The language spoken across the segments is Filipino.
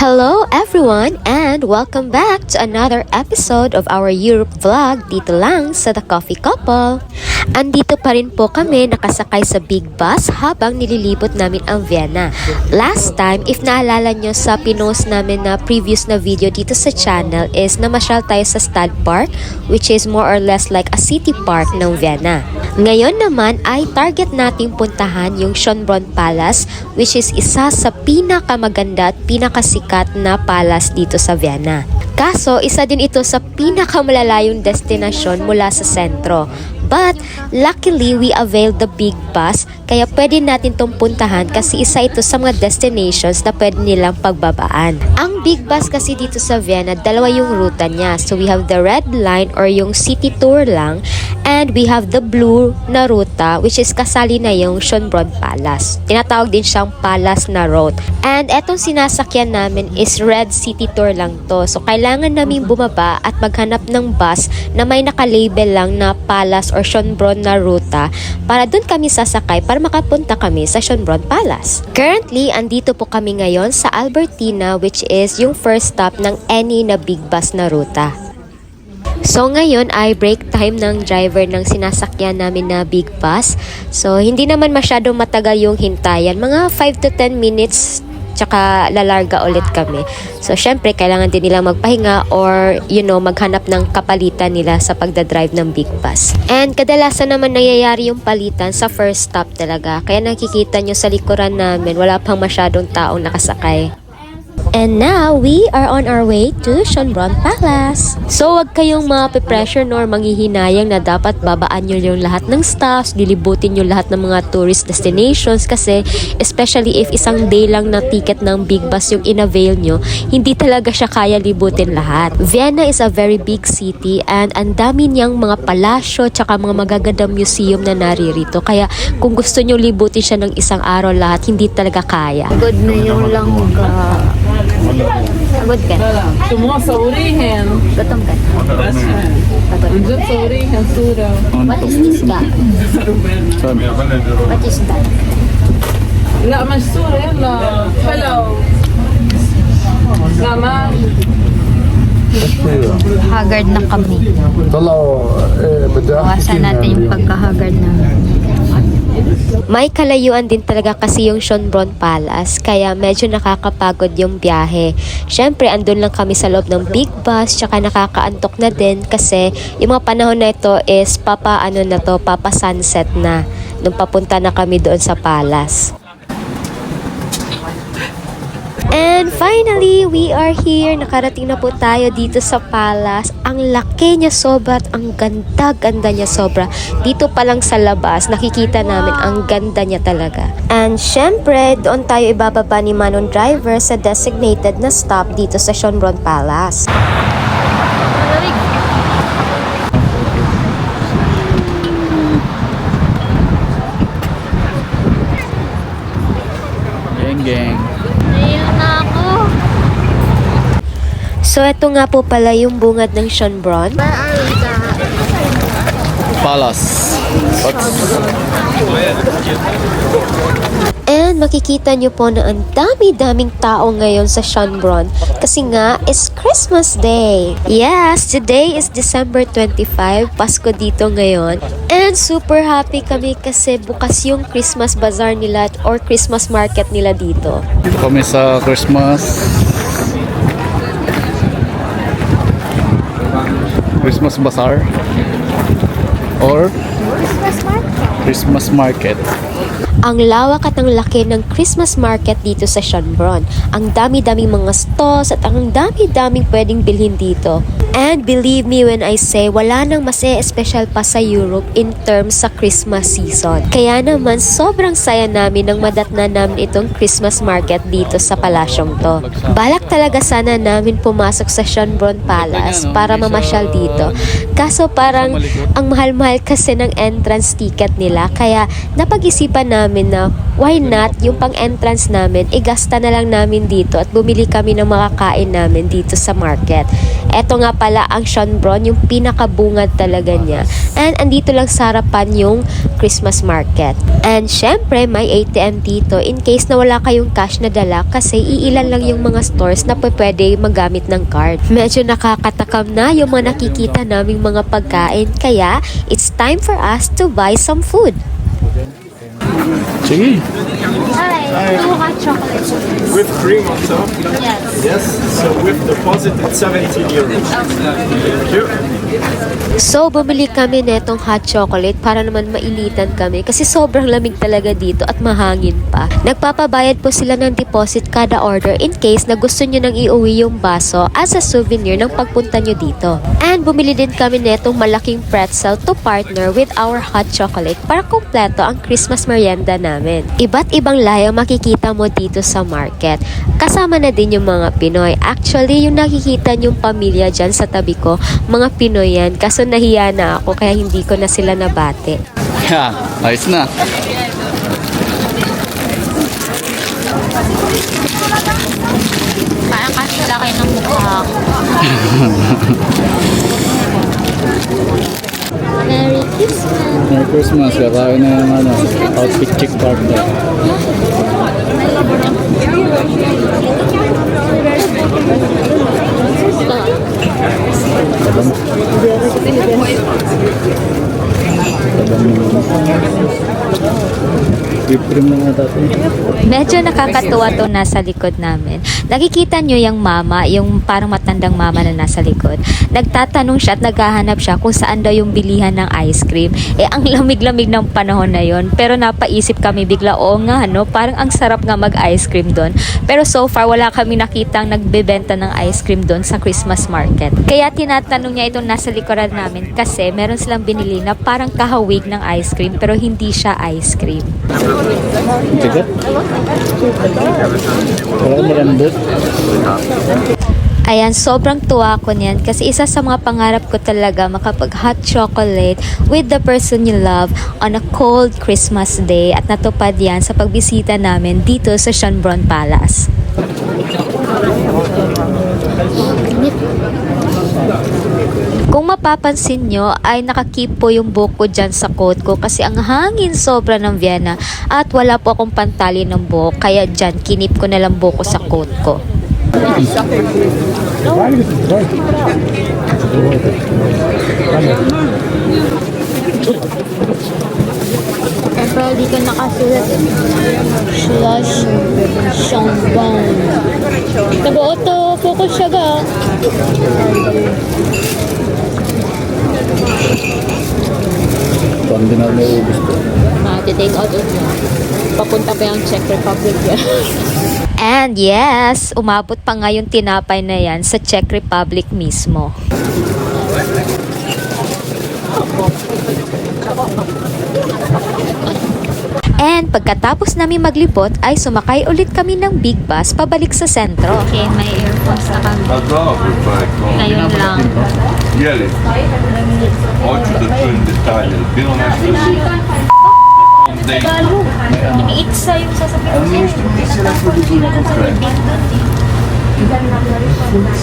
Hello everyone and welcome back to another episode of our Europe vlog dito lang sa The Coffee Couple. Andito pa rin po kami nakasakay sa big bus habang nililibot namin ang Vienna. Last time, if naalala nyo sa pinost namin na previous na video dito sa channel is namasyal tayo sa Stadtpark, which is more or less like a city park ng Vienna. Ngayon naman ay target nating puntahan yung Schönbrunn Palace, which is isa sa pinakamaganda at pinakasikat na palace dito sa Vienna. Kaso, isa din ito sa pinakamalalayong destinasyon mula sa sentro. But, luckily, we availed the big bus, kaya pwede natin itong puntahan kasi isa ito sa mga destinations na pwede nilang pagbabaan. Ang big bus kasi dito sa Vienna, dalawa yung ruta niya. So, we have the red line or yung city tour lang, and we have the blue na ruta, which is kasali na yung Schönbrunn Palace. Tinatawag din siyang Palace na Road. And etong sinasakyan namin is red city tour lang to. So, kailangan namin bumaba at maghanap ng bus na may nakalabel lang na Palace or Schönbrunn na ruta para doon kami sasakay para makapunta kami sa Schönbrunn Palace. Currently, andito po kami ngayon sa Albertina, which is yung first stop ng any na big bus na ruta. So ngayon ay break time ng driver ng sinasakyan namin na big bus. So hindi naman masyadong matagal yung hintayan, mga 5 to 10 minutes tsaka lalarga ulit kami. So syempre kailangan din nilang magpahinga or maghanap ng kapalitan nila sa pagdadrive ng big bus. And kadalasan naman nangyayari yung palitan sa first stop talaga. Kaya nakikita nyo sa likuran namin wala pang masyadong taong nakasakay. And now, we are on our way to Schönbrunn Palace. So, wag kayong mape-pressure nor manghihinayang na dapat babaan nyo yung lahat ng staffs, lilibutin nyo lahat ng mga tourist destinations kasi especially if isang day lang na ticket ng big bus yung in-avail nyo, hindi talaga siya kaya libutin lahat. Vienna is a very big city and ang dami niyang mga palasyo tsaka mga magagandang museum na naririto. Kaya kung gusto nyo libutin siya ng isang araw lahat, hindi talaga kaya. Good na yung langga. Good ka? Semua saurihin. Gutom ka? Andiyan saurihin, sura. What is this ka? What is that? لا مش سورة يلا hello كمان Haggard na kami. Bawasan natin yung pagka-haggard namin. May kalayuan din talaga kasi yung Schönbrunn Palace, kaya medyo nakakapagod yung biyahe. Syempre, andun lang kami sa loob ng big bus, tsaka nakakaantok na din kasi yung mga panahon na ito is papa sunset na nung papunta na kami doon sa palace. And finally, we are here. Nakarating na po tayo dito sa palace. Ang laki niya sobra at ang ganda-ganda niya sobra. Dito pa lang sa labas, nakikita namin ang ganda niya talaga. And syempre, doon tayo ibababa ni Manong driver sa designated na stop dito sa Schönbrunn Palace. Gang. So, eto nga po pala yung bungad ng Schönbrunn. Palace. And makikita nyo po na ang dami-daming tao ngayon sa Schönbrunn kasi nga is Christmas Day. Yes, today is December 25, Pasko dito ngayon. And super happy kami kasi bukas yung Christmas bazaar nila or Christmas market nila dito. Dito kami sa Christmas bazaar or Christmas market. Ang lawak at ang laki ng Christmas market dito sa Schönbrunn. Ang dami-daming mga stalls at ang dami-daming pwedeng bilhin dito. And believe me when I say, wala nang mas special pa sa Europe in terms sa Christmas season. Kaya naman, sobrang saya namin nang madatna namin itong Christmas market dito sa palasyong to. Balak talaga sana namin pumasok sa Schönbrunn Palace para mamasyal dito. Kaso parang ang mahal-mahal kasi ng entrance ticket nila. Kaya napag-isipan namin na why not yung pang-entrance namin, igasta na lang namin dito at bumili kami ng makakain namin dito sa market. Eto nga pala pala ang Schönbrunn, yung pinakabungad talaga niya. And andito lang sa harapan yung Christmas market. And syempre, may ATM dito in case na wala kayong cash na dala kasi iilan lang yung mga stores na pwede magamit ng card. Medyo nakakatakam na yung mga nakikita naming mga pagkain kaya it's time for us to buy some food. Sige. Hi. 2 hot chocolates. With cream on top? Yes. Yes. So with deposit, it's 17 euros. Thank you. So, bumili kami netong hot chocolate para naman mainitan kami kasi sobrang lamig talaga dito at mahangin pa. Nagpapabayad po sila ng deposit kada order in case na gusto nyo nang iuwi yung baso as a souvenir ng pagpunta nyo dito. And bumili din kami netong malaking pretzel to partner with our hot chocolate para kumpleto ang Christmas merienda namin. Iba't ibang layang makikita mo dito sa market. Kasama na din yung mga Pinoy. Actually, yung nakikita nyong pamilya dyan sa tabi ko, mga Pinoy yan. Kaso nahiya na ako kaya hindi ko na sila nabate. Yeah, ayos na. Parang kasi laki ng mukha ko. Merry Christmas. Merry Christmas. Kakain na yung outfit chick partner. Whipped cream na nga dati. Medyo nakakatuwa to nasa likod namin. Nakikita nyo yung mama, yung parang matandang mama na nasa likod. Nagtatanong siya at naghahanap siya kung saan daw yung bilihan ng ice cream. Ang lamig-lamig ng panahon na yon. Pero napaisip kami bigla, oo nga, no? Parang ang sarap nga mag-ice cream doon. Pero so far, wala kami nakitang nagbebenta ng ice cream doon sa Christmas market. Kaya tinatanong niya itong nasa likuran namin kasi meron silang binili na parang kahawig ng ice cream pero hindi siya ice cream. Tigat? Parang malambot. Ayan, sobrang tuwa ko niyan kasi isa sa mga pangarap ko talaga makapag hot chocolate with the person you love on a cold Christmas day at natupad yan sa pagbisita namin dito sa Schönbrunn Palace. Kung mapapansin nyo ay nakakip po yung buhok ko dyan sa coat ko kasi ang hangin sobra ng Vienna at wala po akong pantali ng buhok kaya dyan kinip ko na lang buhok ko sa coat ko. Pero di ka nakasulat eh. Slash Schönbrunn. Nag-auto focus siya ga. Ito, hindi na naubos ko. Take out of niya. Papunta pa yung Czech Republic yan. And yes, umabot pa nga yung tinapay na yan sa Czech Republic mismo. And pagkatapos namin maglibot ay sumakay ulit kami ng big bus pabalik sa sentro. Okay, may earphones na kami. Ngayon lang. Jeli, hoću da čujem detalje. Bilo nešto Itza yung sasabihin ko ništa nisi rekao da bude konkretno.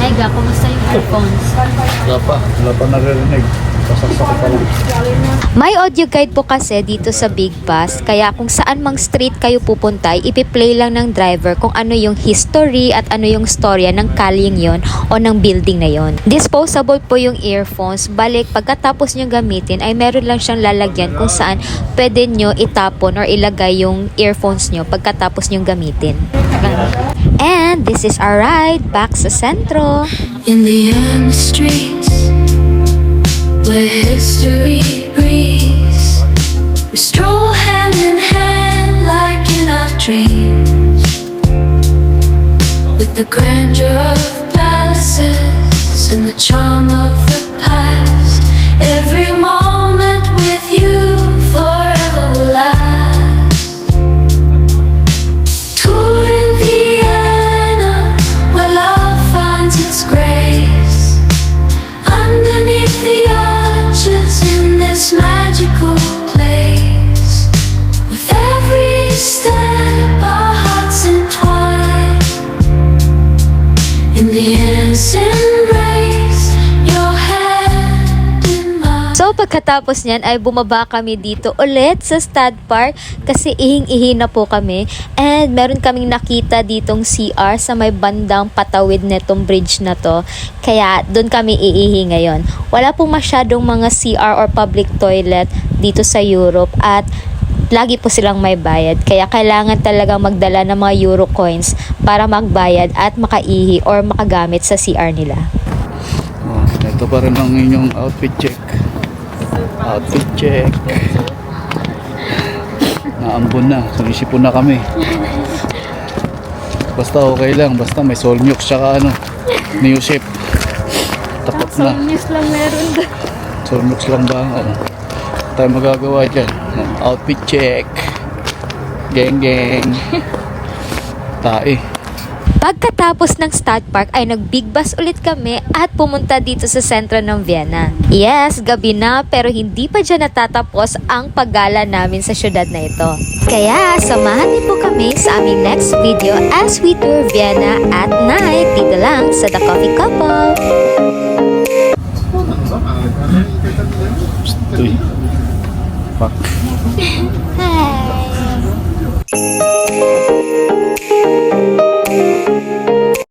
Ay, ga, kumusta yung earphones? Wala pa naririnig. Pasaksak ko pa lang. May audio guide po kasi dito sa Big Bus, kaya kung saan mang street kayo pupunta, ipi-play lang ng driver kung ano yung history at ano yung storya ng kalyeng yon o ng building na yon. Disposable po yung earphones, balik pagkatapos nyo gamitin ay meron lang siyang lalagyan kung saan pwede nyo itapon or ilagay yung earphones nyo pagkatapos nyo gamitin. And this is our ride back sa sentro. In the end streets where history breathes, we stroll hand in hand like in our dreams, with the grandeur of palaces and the charm of the past. Every moment with you forever will last. Touring Vienna where love finds its grace, underneath the arches in this magical place. With every step our hearts entwine in the endless embrace. Your pagkatapos niyan ay bumaba kami dito ulit sa Stud Park kasi ihing-ihi na po kami. And meron kaming nakita ditong CR sa may bandang patawid netong bridge na to. Kaya doon kami iihi ngayon. Wala pong masyadong mga CR or public toilet dito sa Europe at lagi po silang may bayad. Kaya kailangan talagang magdala ng mga euro coins para magbayad at makaihi or makagamit sa CR nila. Oh, ito pa rin ang inyong outfit check. Outfit check. Naambon na. Sumisipon na kami. Basta okay lang. Basta may Solmux tsaka new shape. Tapat na. News lang meron doon. Solmux lang ba? Tayo magagawa dyan. Outfit check. Geng geng. Tae. Pagkatapos ng Stud Park ay nag-big bus ulit kami at pumunta dito sa sentro ng Vienna. Yes, gabi na pero hindi pa dyan natatapos ang paggala namin sa syudad na ito. Kaya samahan niyo po kami sa aming next video as we tour Vienna at night dito lang sa The Coffee Couple. Uy. Fuck.